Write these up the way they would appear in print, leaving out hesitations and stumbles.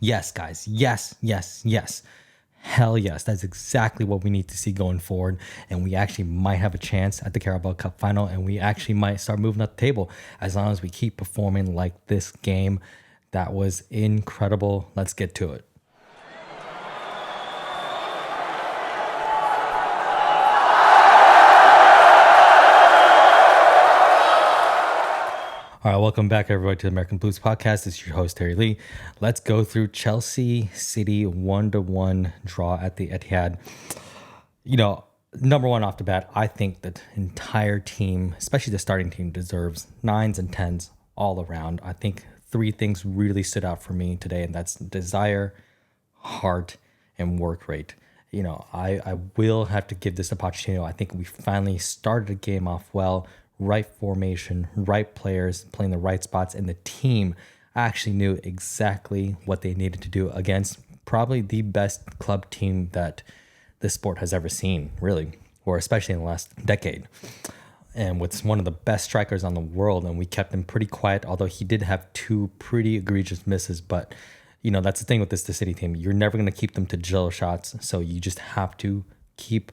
Yes, guys. Yes, yes, yes. Hell yes. That's exactly what we need to see going forward. And we actually might have a chance at the Carabao Cup final. And we actually might start moving up the table as long as we keep performing like this game. That was incredible. Let's get to it. All right, welcome back, everybody, to the American Blues Podcast. This is your host, Terry Lee. Let's go through Chelsea City 1-1 draw at the Etihad. Number one off the bat, I think the entire team, especially the starting team, deserves 9s and 10s all around. I think three things really stood out for me today, and that's desire, heart, and work rate. I will have to give this to Pochettino. I think we finally started the game off well, right formation, right players, playing the right spots, and the team actually knew exactly what they needed to do against probably the best club team that this sport has ever seen, really, or especially in the last decade. And with one of the best strikers on the world, and we kept him pretty quiet, although he did have two pretty egregious misses. But, that's the thing with the City team. You're never going to keep them to jello shots, so you just have to keep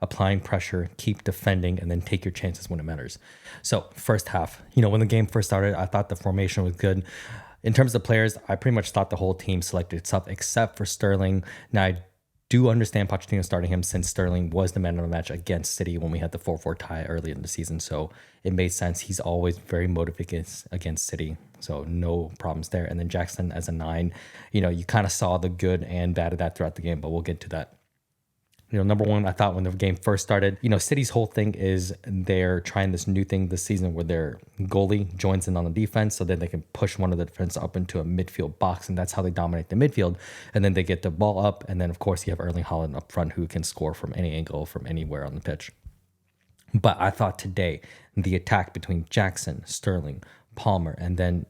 applying pressure, keep defending, and then take your chances when it matters. So first half, when the game first started, I thought the formation was good. In terms of players, I pretty much thought the whole team selected itself except for Sterling. Now, I do understand Pochettino starting him since Sterling was the man of the match against City when we had the 4-4 tie early in the season. So it made sense. He's always very motivated against City. So no problems there. And then Jackson as a 9, you kind of saw the good and bad of that throughout the game, but we'll get to that. Number one, I thought when the game first started, City's whole thing is they're trying this new thing this season where their goalie joins in on the defense so then they can push one of the defense up into a midfield box, and that's how they dominate the midfield. And then they get the ball up, and then, of course, you have Erling Haaland up front who can score from any angle, from anywhere on the pitch. But I thought today, the attack between Jackson, Sterling, Palmer, and then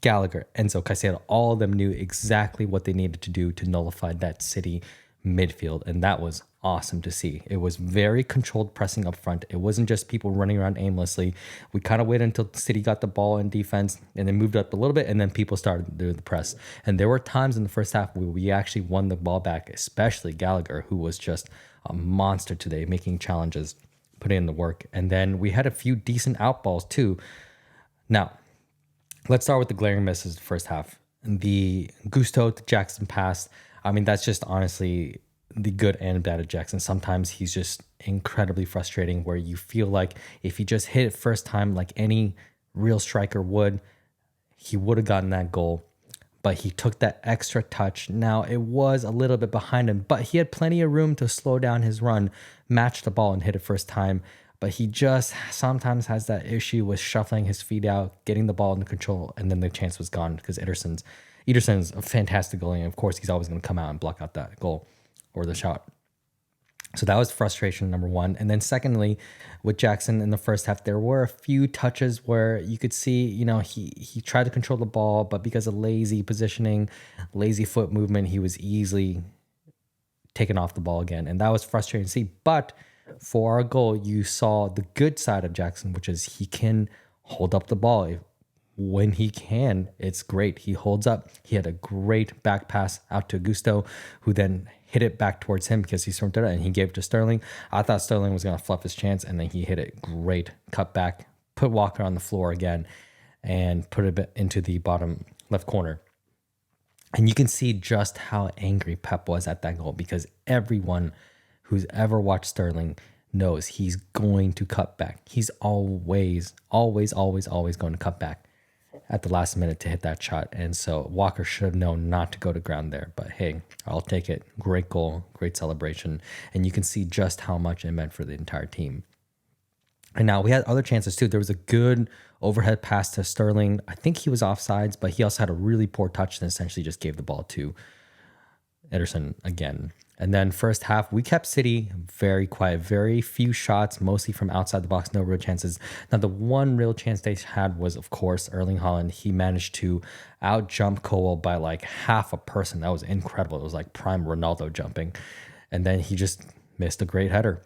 Gallagher, Enzo, Caicedo, all of them knew exactly what they needed to do to nullify that City midfield, and that was awesome to see. It was very controlled pressing up front. It wasn't just people running around aimlessly. We kind of waited until City got the ball in defense and then moved up a little bit, and then people started doing the press. And there were times in the first half where we actually won the ball back, especially Gallagher, who was just a monster today, making challenges, putting in the work. And then we had a few decent outballs too. Now, let's start with the glaring misses the first half. The Gusto to Jackson pass, that's just honestly the good and bad of Jackson. Sometimes he's just incredibly frustrating where you feel like if he just hit it first time like any real striker would, he would have gotten that goal. But he took that extra touch. Now, it was a little bit behind him, but he had plenty of room to slow down his run, match the ball, and hit it first time. But he just sometimes has that issue with shuffling his feet out, getting the ball into control, and then the chance was gone because Ederson's a fantastic goalie, and of course, he's always going to come out and block out that goal or the shot. So that was frustration number one. And then secondly, with Jackson in the first half, there were a few touches where you could see, he tried to control the ball, but because of lazy positioning, lazy foot movement, he was easily taken off the ball again. And that was frustrating to see. But for our goal, you saw the good side of Jackson, which is he can hold up the ball. When he can, it's great. He holds up. He had a great back pass out to Gusto, who then hit it back towards him because he stormed it and he gave it to Sterling. I thought Sterling was going to fluff his chance, and then he hit it great. Cut back, put Walker on the floor again, and put it into the bottom left corner. And you can see just how angry Pep was at that goal because everyone who's ever watched Sterling knows he's going to cut back. He's always going to cut back at the last minute to hit that shot. And so Walker should have known not to go to ground there. But hey, I'll take it. Great goal, great celebration. And you can see just how much it meant for the entire team. And now we had other chances too. There was a good overhead pass to Sterling. I think he was offsides, but he also had a really poor touch and essentially just gave the ball to Ederson again. And then first half, we kept City very quiet, very few shots, mostly from outside the box, no real chances. Now, the one real chance they had was, of course, Erling Haaland. He managed to out-jump Cole by like half a person. That was incredible. It was like prime Ronaldo jumping. And then he just missed a great header.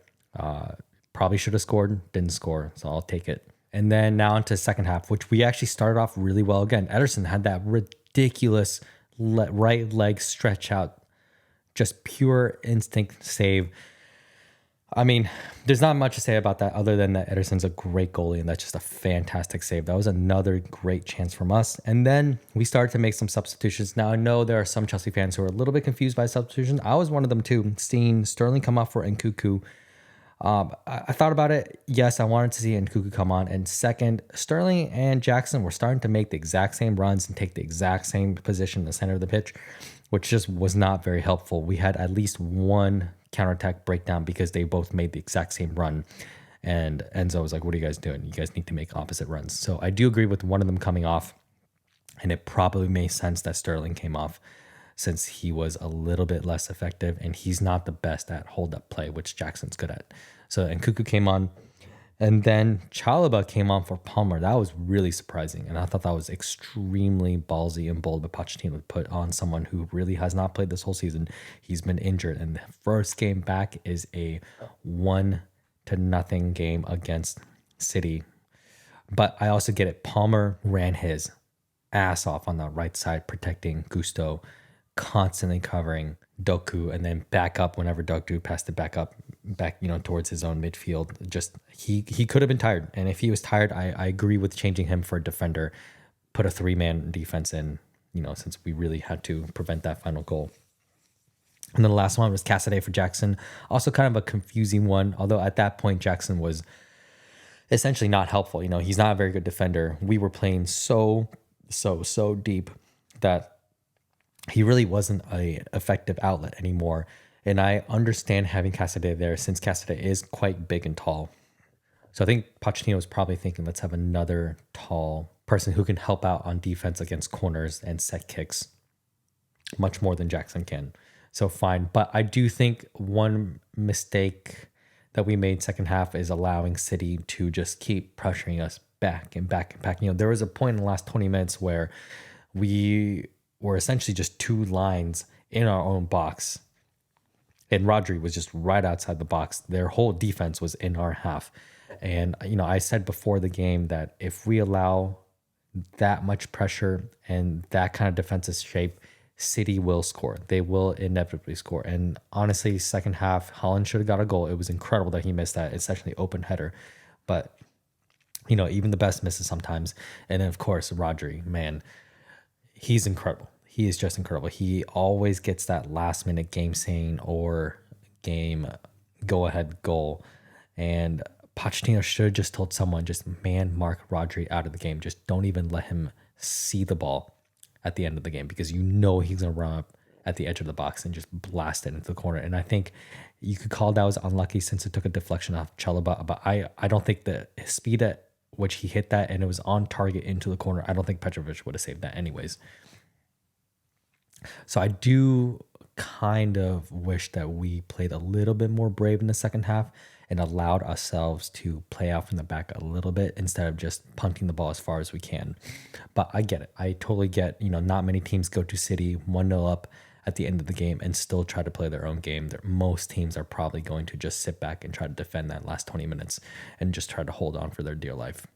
Probably should have scored, didn't score, so I'll take it. And then now into the second half, which we actually started off really well again. Ederson had that ridiculous right leg stretch out, just pure instinct save. I mean, there's not much to say about that other than that Ederson's a great goalie and that's just a fantastic save. That was another great chance from us. And then we started to make some substitutions. Now, I know there are some Chelsea fans who are a little bit confused by substitutions. I was one of them too, seeing Sterling come off for Nkuku. I thought about it. Yes, I wanted to see Nkuku come on. And second, Sterling and Jackson were starting to make the exact same runs and take the exact same position in the center of the pitch, which just was not very helpful. We had at least one counterattack breakdown because they both made the exact same run. And Enzo was like, what are you guys doing? You guys need to make opposite runs. So I do agree with one of them coming off. And it probably made sense that Sterling came off since he was a little bit less effective and he's not the best at hold-up play, which Jackson's good at. So Nkuku came on. And then Chalaba came on for Palmer. That was really surprising. And I thought that was extremely ballsy and bold of Pochettino to put on someone who really has not played this whole season. He's been injured. And the first game back is a 1-0 game against City. But I also get it. Palmer ran his ass off on the right side, protecting Gusto, constantly covering Doku, and then back up whenever Doku passed it back towards his own midfield. Just he could have been tired, and if he was tired, I agree with changing him for a defender, put a 3-man defense in, since we really had to prevent that final goal. And then the last one was Cassidy for Jackson, also kind of a confusing one. Although at that point Jackson was essentially not helpful. He's not a very good defender. We were playing so deep that he really wasn't a effective outlet anymore. And I understand having Cassidy there since Cassidy is quite big and tall. So I think Pochettino was probably thinking, let's have another tall person who can help out on defense against corners and set kicks much more than Jackson can. So fine. But I do think one mistake that we made second half is allowing City to just keep pressuring us back and back and back. There was a point in the last 20 minutes where we were essentially just two lines in our own box. And Rodri was just right outside the box. Their whole defense was in our half. And, I said before the game that if we allow that much pressure and that kind of defensive shape, City will score. They will inevitably score. And honestly, second half, Haaland should have got a goal. It was incredible that he missed that. It's actually open header. But, even the best misses sometimes. And then, of course, Rodri, man, he's incredible. He is just incredible. He always gets that last minute game saying or game go ahead goal. And Pochettino should have just told someone, just man mark Rodri out of the game. Just don't even let him see the ball at the end of the game because he's going to run up at the edge of the box and just blast it into the corner. And I think you could call that was unlucky since it took a deflection off Chelesa. But I don't think the speed at which he hit that and it was on target into the corner, I don't think Petrovic would have saved that anyways. So I do kind of wish that we played a little bit more brave in the second half and allowed ourselves to play out from the back a little bit instead of just punting the ball as far as we can. But I get it. I totally get, not many teams go to City 1-0 up at the end of the game and still try to play their own game. Most teams are probably going to just sit back and try to defend that last 20 minutes and just try to hold on for their dear life.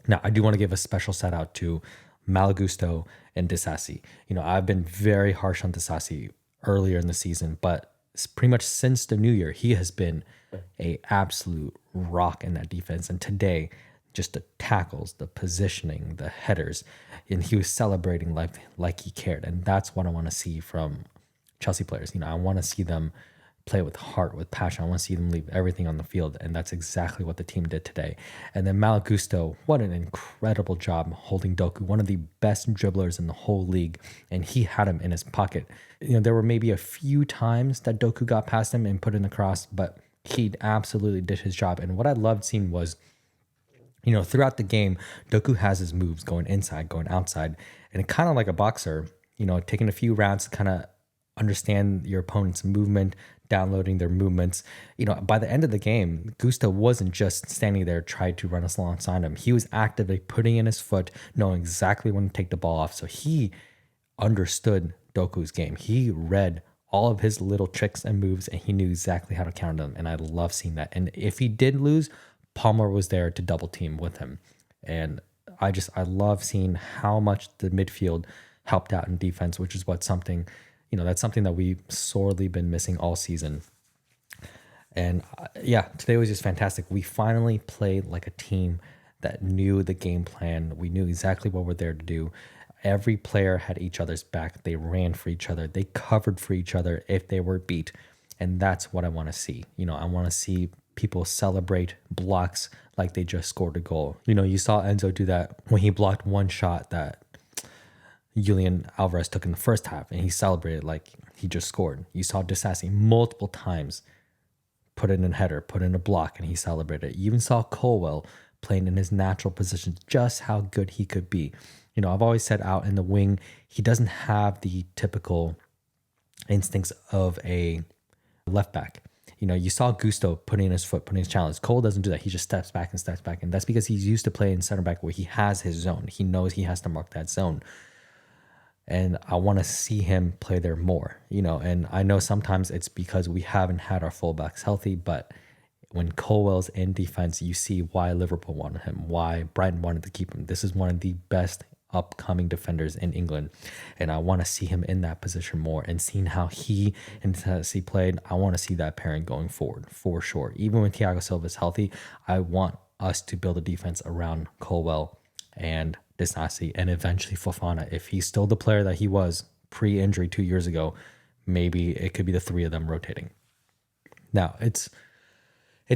Now, I do want to give a special shout out to Malagusto and Disasi. I've been very harsh on Disasi earlier in the season, but pretty much since the new year, he has been a absolute rock in that defense. And today, just the tackles, the positioning, the headers, and he was celebrating like he cared. And that's what I want to see from Chelsea players. I want to see them play with heart, with passion. I want to see them leave everything on the field. And that's exactly what the team did today. And then Malagusto, what an incredible job holding Doku, one of the best dribblers in the whole league. And he had him in his pocket. There were maybe a few times that Doku got past him and put in the cross, but he absolutely did his job. And what I loved seeing was, throughout the game, Doku has his moves going inside, going outside, and kind of like a boxer, taking a few rounds to kind of understand your opponent's movement, downloading their movements. By the end of the game, Gusto wasn't just standing there trying to run us alongside him. He was actively putting in his foot, knowing exactly when to take the ball off. So he understood Doku's game. He read all of his little tricks and moves, and he knew exactly how to counter them. And I love seeing that. And if he did lose, Palmer was there to double team with him. And I love seeing how much the midfield helped out in defense, which is what something, that's something that we've sorely been missing all season. And yeah, today was just fantastic. We finally played like a team that knew the game plan. We knew exactly what we're there to do. Every player had each other's back. They ran for each other. They covered for each other if they were beat. And that's what I want to see. I want to see people celebrate blocks like they just scored a goal. You saw Enzo do that when he blocked one shot that Julian Alvarez took in the first half, and he celebrated like he just scored. You saw Disasi multiple times put in a header, put in a block, and he celebrated. You even saw Colwell playing in his natural position, just how good he could be. I've always said out in the wing, he doesn't have the typical instincts of a left back. You saw Gusto putting in his foot, putting his challenge. Cole doesn't do that. He just steps back and steps back. And that's because he's used to playing center back where he has his zone. He knows he has to mark that zone. And I want to see him play there more, and I know sometimes it's because we haven't had our fullbacks healthy, but when Colwell's in defense, you see why Liverpool wanted him, why Brighton wanted to keep him. This is one of the best upcoming defenders in England, and I want to see him in that position more. And seeing how he and Tennessee played, I want to see that pairing going forward for sure. Even when Thiago Silva is healthy, I want us to build a defense around Colwell and Disasi, and eventually Fofana. If he's still the player that he was pre-injury 2 years ago, maybe it could be the three of them rotating. Now, it's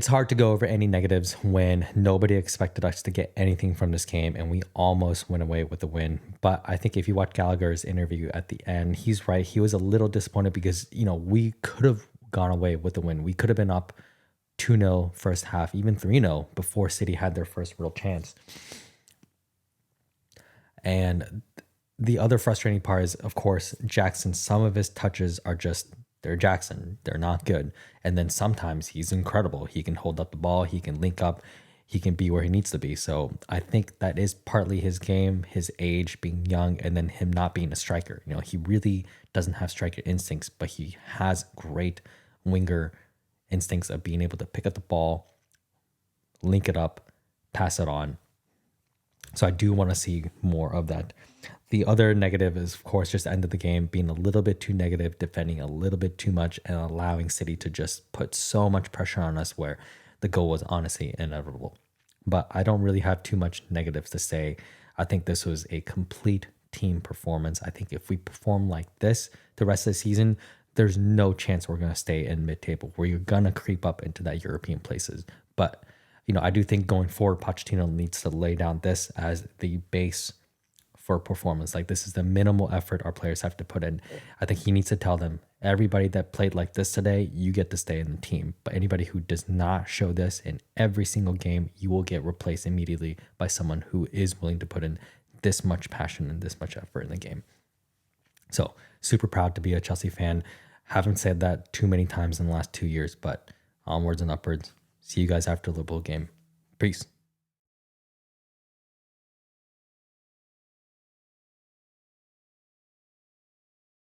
hard to go over any negatives when nobody expected us to get anything from this game, and we almost went away with the win. But I think if you watch Gallagher's interview at the end, he's right. He was a little disappointed because, we could have gone away with the win. We could have been up 2-0 first half, even 3-0 before City had their first real chance. And the other frustrating part is, of course, Jackson. Some of his touches are just, they're Jackson. They're not good. And then sometimes he's incredible. He can hold up the ball. He can link up. He can be where he needs to be. So I think that is partly his game, his age, being young, and then him not being a striker. He really doesn't have striker instincts, but he has great winger instincts of being able to pick up the ball, link it up, pass it on. So I do want to see more of that. The other negative is, of course, just the end of the game being a little bit too negative, defending a little bit too much, and allowing City to just put so much pressure on us where the goal was honestly inevitable. But I don't really have too much negatives to say. I think this was a complete team performance. I think if we perform like this the rest of the season, there's no chance we're going to stay in mid-table, where you're going to creep up into that European places. But I do think going forward, Pochettino needs to lay down this as the base for performance. Like, this is the minimal effort our players have to put in. I think he needs to tell them, everybody that played like this today, you get to stay in the team. But anybody who does not show this in every single game, you will get replaced immediately by someone who is willing to put in this much passion and this much effort in the game. So super proud to be a Chelsea fan. Haven't said that too many times in the last 2 years, but onwards and upwards. See you guys after the Liverpool game. Peace.